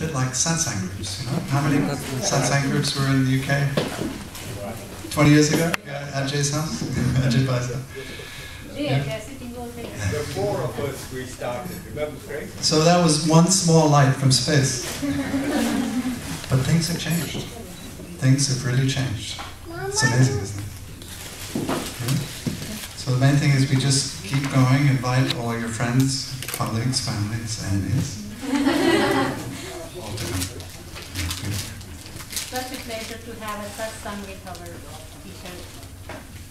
bit like Satsang groups, you know? How many Satsang groups were in the UK 20 years ago? Yeah, at Jay's house? At Jay Bai's house. Yeah. The four of us, we started. Remember, Craig? So that was one small light from space. But things have changed. Things have really changed. It's amazing, isn't it? Yeah? So the main thing is we just keep going, invite all your friends, colleagues, families, enemies. All together. Such a pleasure to have a Satsang with our teacher,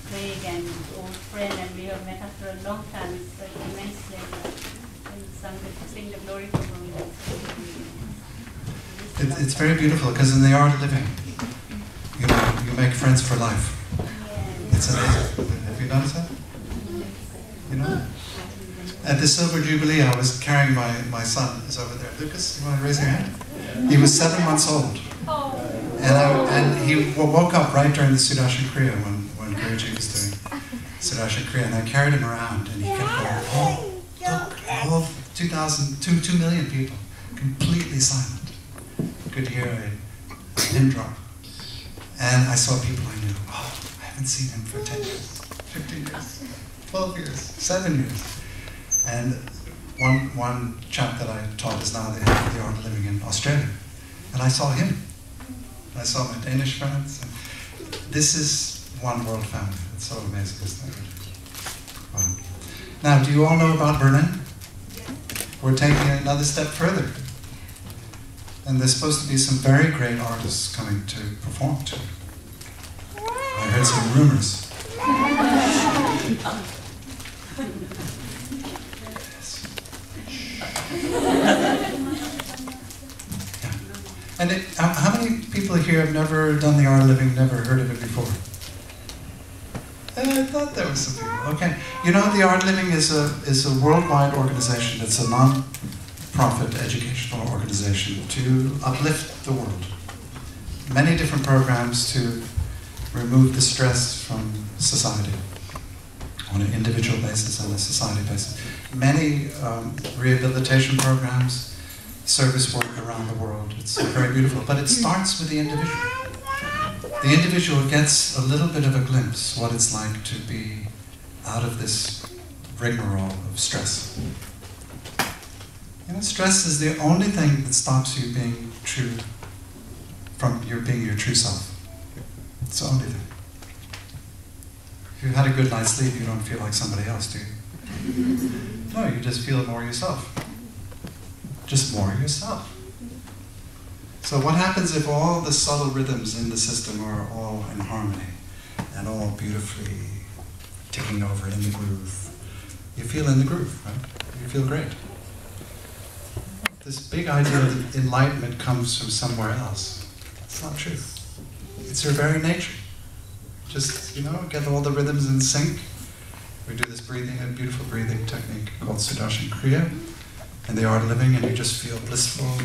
Craig, and old friend, and we have met after a long time. It's an immense pleasure. And to sing the glory for God. It's very beautiful because in the art of living, you know, you make friends for life. It's amazing. Have you noticed that? You know? At the Silver Jubilee, I was carrying my son, who's over there. Lucas, you want to raise your hand? He was 7 months old. And he woke up right during the Sudarshan Kriya when Guruji was doing Sudarshan Kriya. And I carried him around and he kept going, oh, look, all 2 million people, completely silent. Could hear a pin drop. And I saw people I knew. Oh, I haven't seen him for 10 years, 15 years, 12 years, 7 years. And one chap that I taught is now the head of the art of living in Australia. And I saw him. I saw my Danish friends. And this is one world family. It's so amazing, isn't it? Wow. Now, do you all know about Berlin? We're taking it another step further. And there's supposed to be some very great artists coming to perform too. I heard some rumors. Yeah. And how many people here have never done the art of living, never heard of it before? I thought there was some people. Okay. You know, the art of living is a worldwide organization. It's a non-profit educational organization to uplift the world. Many different programs to remove the stress from society on an individual basis and a society basis. Many rehabilitation programs, service work around the world. It's very beautiful, but it starts with the individual. The individual gets a little bit of a glimpse what it's like to be out of this rigmarole of stress. You know, stress is the only thing that stops you being true, from being your true self. It's the only thing. If you've had a good night's sleep, you don't feel like somebody else, do you? No, you just feel more yourself. Just more yourself. So what happens if all the subtle rhythms in the system are all in harmony and all beautifully ticking over in the groove? You feel in the groove, right? You feel great. This big idea that enlightenment comes from somewhere else. It's not true. It's your very nature. Just, you know, get all the rhythms in sync. We do this breathing, a beautiful breathing technique called Sudarshan Kriya in the art of living, and you just feel blissful,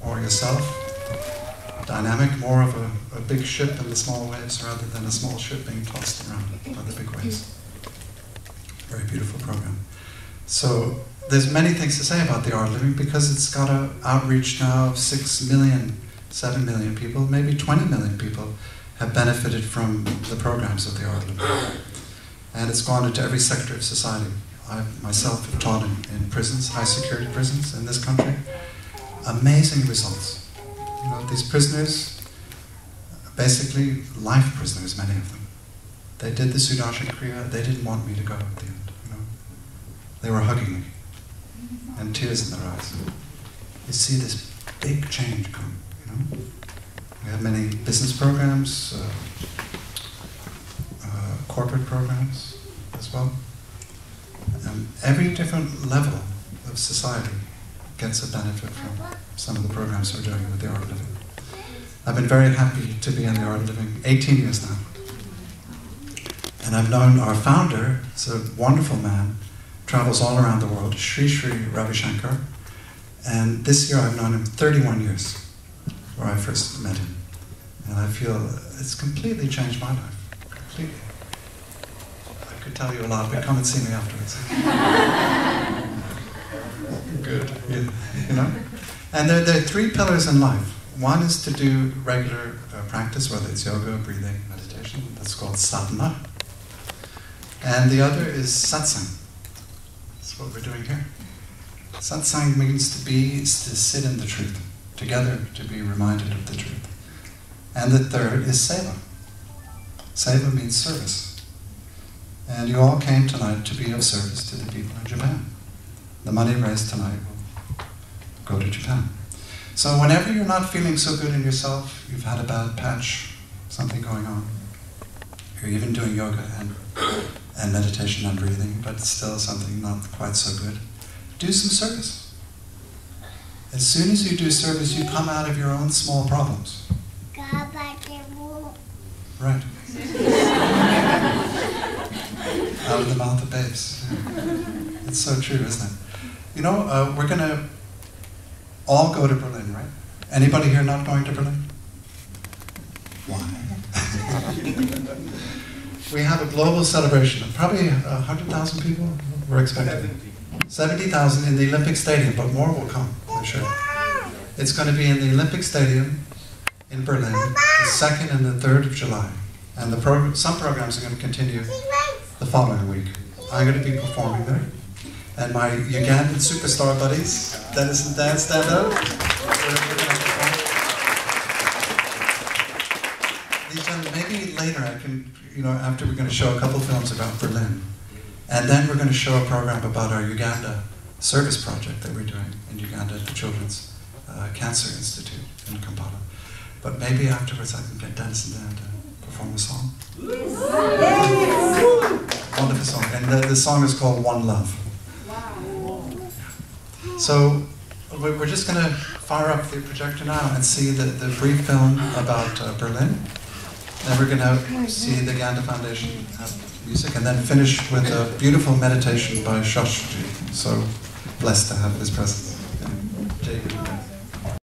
or yourself, dynamic, more of a big ship in the small waves rather than a small ship being tossed around by the big waves. Very beautiful program. So there's many things to say about the art of living because it's got an outreach now of 6 million, 7 million people, maybe 20 million people have benefited from the programs of the art of living. And it's gone into every sector of society. I myself have taught in prisons, high security prisons in this country. Amazing results. You know, these prisoners, basically life prisoners, many of them. They did the Sudarshan Kriya, they didn't want me to go at the end, you know. They were hugging me, and tears in their eyes. You see this big change come, you know. We have many business programs, corporate programs as well. And every different level of society gets a benefit from some of the programs we're doing with the art of living. I've been very happy to be in the art of living 18 years now. And I've known our founder, he's a wonderful man, travels all around the world, Sri Ravi Shankar. And this year I've known him 31 years, where I first met him. And I feel it's completely changed my life, completely. I could tell you a lot, but come and see me afterwards. Good, you know? And there are three pillars in life. One is to do regular practice, whether it's yoga, breathing, meditation. That's called sadhana. And the other is satsang. That's what we're doing here. Satsang means is to sit in the truth, together to be reminded of the truth. And the third is seva. Seva means service. And you all came tonight to be of service to the people in Japan. The money raised tonight will go to Japan. So whenever you're not feeling so good in yourself, you've had a bad patch, something going on, you're even doing yoga and meditation and breathing, but still something not quite so good, do some service. As soon as you do service, you come out of your own small problems. Right. Out of the mouth of babes. It's so true, isn't it? You know, we're going to all go to Berlin, right? Anybody here not going to Berlin? Why? We have a global celebration of probably 100,000 people we're expecting. 70,000 in the Olympic Stadium, but more will come, for sure. It's going to be in the Olympic Stadium in Berlin, the 2nd and the 3rd of July. And some programs are going to continue the following week. I'm going to be performing there. And my Ugandan superstar buddies, Dennis and Dan, stand up. These gentlemen, maybe later I can, after we're going to show a couple films about Berlin. And then we're going to show a program about our Uganda service project that we're doing in Uganda at the Children's Cancer Institute in Kampala. But maybe afterwards I can get Dennis and Dan to perform a song. Wonderful song. And the song is called One Love. So we're just going to fire up the projector now and see the brief film about Berlin. Then we're going to see the Uganda Foundation music, and then finish with a beautiful meditation by Shoshji. So blessed to have his presence. Jai Guru.